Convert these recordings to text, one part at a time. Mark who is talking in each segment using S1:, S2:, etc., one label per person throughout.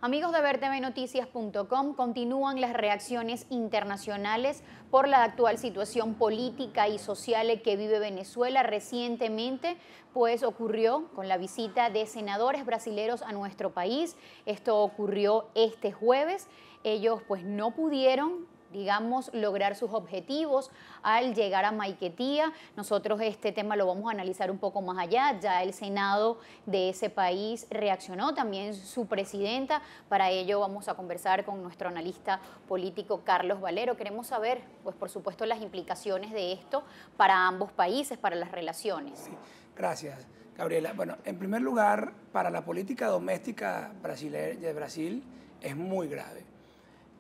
S1: Amigos de vertvnoticias.com, continúan las reacciones internacionales por la actual situación política y social que vive Venezuela. Recientemente, pues ocurrió con la visita de senadores brasileños a nuestro país. Esto ocurrió este jueves. Ellos pues no pudieron, digamos, lograr sus objetivos al llegar a Maiquetía. Nosotros este tema lo vamos a analizar un poco más allá. Ya el Senado de ese país reaccionó, también su presidenta. Para ello vamos a conversar con nuestro analista político Carlos Valero. Queremos saber, pues por supuesto, las implicaciones de esto para ambos países, para las relaciones.
S2: Sí, gracias, Gabriela. Bueno, en primer lugar, para la política doméstica de Brasil es muy grave.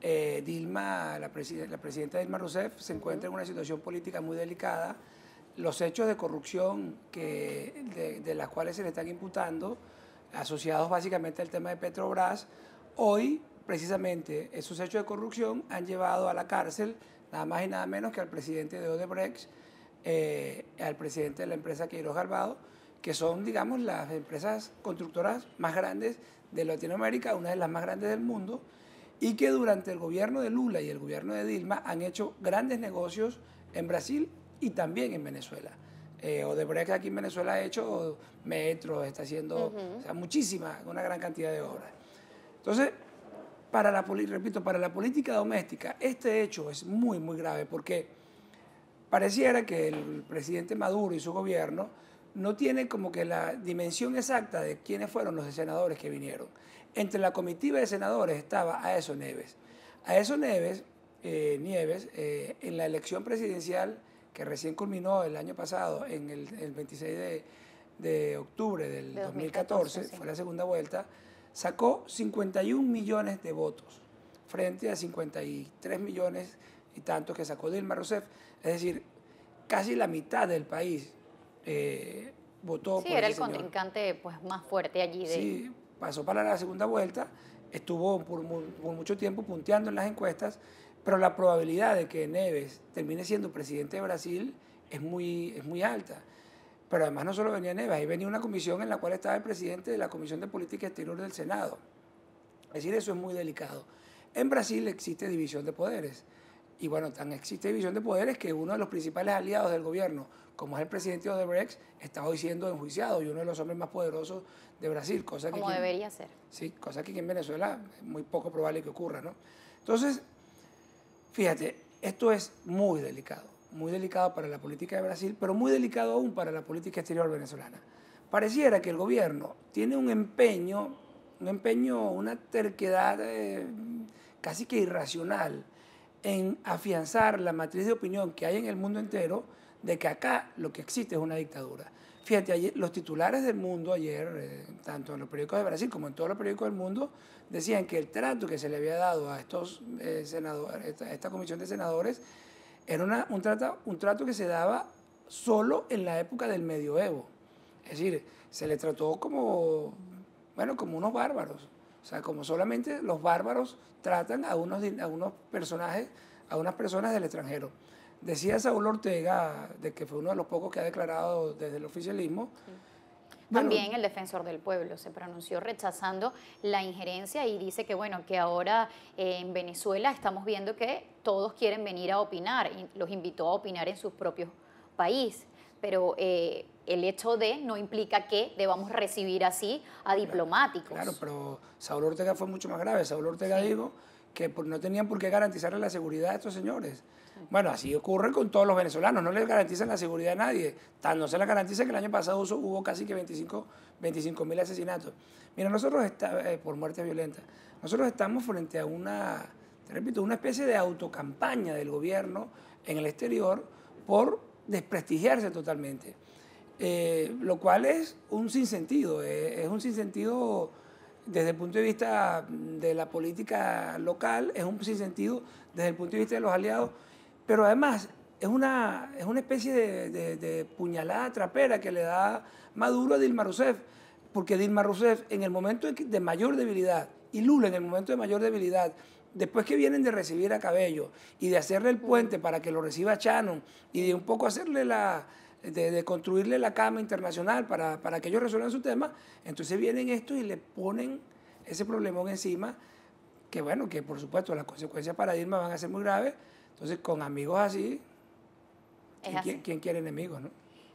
S2: La presidenta Dilma Rousseff se encuentra en una situación política muy delicada. Los hechos de corrupción de las cuales se le están imputando, asociados básicamente al tema de Petrobras, hoy precisamente esos hechos de corrupción han llevado a la cárcel nada más y nada menos que al presidente de Odebrecht, al presidente de la empresa Queiroz Galvao, que son, digamos, las empresas constructoras más grandes de Latinoamérica, una de las más grandes del mundo, y que durante el gobierno de Lula y el gobierno de Dilma han hecho grandes negocios en Brasil y también en Venezuela. Odebrecht aquí en Venezuela ha hecho metros, está haciendo o sea, una gran cantidad de obras. Entonces, repito, para la política doméstica, este hecho es muy, muy grave porque pareciera que el presidente Maduro y su gobierno no tienen como que la dimensión exacta de quiénes fueron los senadores que vinieron. Entre la comitiva de senadores estaba Aécio Neves. Aécio Neves, en la elección presidencial que recién culminó el año pasado, en el 26 de octubre del 2014, sí. Fue la segunda vuelta, sacó 51 millones de votos frente a 53 millones y tantos que sacó Dilma Rousseff. Es decir, casi la mitad del país votó por
S1: era el
S2: señor.
S1: Contrincante pues, más fuerte allí.
S2: Sí, pasó para la segunda vuelta, estuvo por mucho tiempo punteando en las encuestas, pero la probabilidad de que Neves termine siendo presidente de Brasil es muy alta. Pero además no solo venía Neves, ahí venía una comisión en la cual estaba el presidente de la Comisión de Política Exterior del Senado. Es decir, eso es muy delicado. En Brasil existe división de poderes. Y bueno, tan existe división de poderes que uno de los principales aliados del gobierno, como es el presidente Odebrecht, está hoy siendo enjuiciado y uno de los hombres más poderosos de Brasil.
S1: Como debería ser.
S2: Sí, cosa que aquí en Venezuela es muy poco probable que ocurra, ¿no? Entonces, fíjate, esto es muy delicado para la política de Brasil, pero muy delicado aún para la política exterior venezolana. Pareciera que el gobierno tiene un empeño, una terquedad casi que irracional en afianzar la matriz de opinión que hay en el mundo entero de que acá lo que existe es una dictadura. Fíjate, ayer, los titulares del mundo ayer, tanto en los periódicos de Brasil como en todos los periódicos del mundo, decían que el trato que se le había dado a estos senadores, a esta comisión de senadores, era un trato que se daba solo en la época del medioevo. Es decir, se le trató como unos bárbaros. O sea, como solamente los bárbaros tratan a unos personajes, a unas personas del extranjero. Decía Saúl Ortega, de que fue uno de los pocos que ha declarado desde el oficialismo.
S1: Sí. También el defensor del pueblo se pronunció rechazando la injerencia y dice que, bueno, que ahora en Venezuela estamos viendo que todos quieren venir a opinar y los invitó a opinar en sus propios países. Pero el hecho de no implica que debamos recibir así a diplomáticos.
S2: Claro, pero Saúl Ortega fue mucho más grave. Saúl Ortega dijo que no tenían por qué garantizarle la seguridad a estos señores. Sí. Bueno, así ocurre con todos los venezolanos, no les garantizan la seguridad a nadie. No se la garantiza que el año pasado hubo casi que 25.000 asesinatos. Mira, nosotros por muerte violenta, nosotros estamos frente a una especie de autocampaña del gobierno en el exterior por desprestigiarse totalmente. Lo cual es un sinsentido, desde el punto de vista de la política local, es un sinsentido desde el punto de vista de los aliados, pero además es una especie de puñalada trapera que le da Maduro a Dilma Rousseff, porque Dilma Rousseff en el momento de mayor debilidad y Lula en el momento de mayor debilidad, después que vienen de recibir a Cabello y de hacerle el puente para que lo reciba Shannon y de un poco hacerle de construirle la cama internacional para que ellos resuelvan su tema, entonces vienen estos y le ponen ese problemón encima, que bueno, que por supuesto las consecuencias para Dilma van a ser muy graves. Entonces, con amigos así, ¿quién quiere enemigos, no?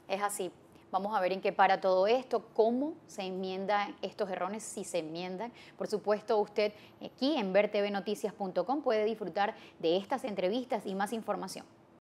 S1: Es así. Vamos a ver en qué para todo esto, cómo se enmiendan estos errores, si se enmiendan. Por supuesto, usted aquí en vertvnoticias.com puede disfrutar de estas entrevistas y más información.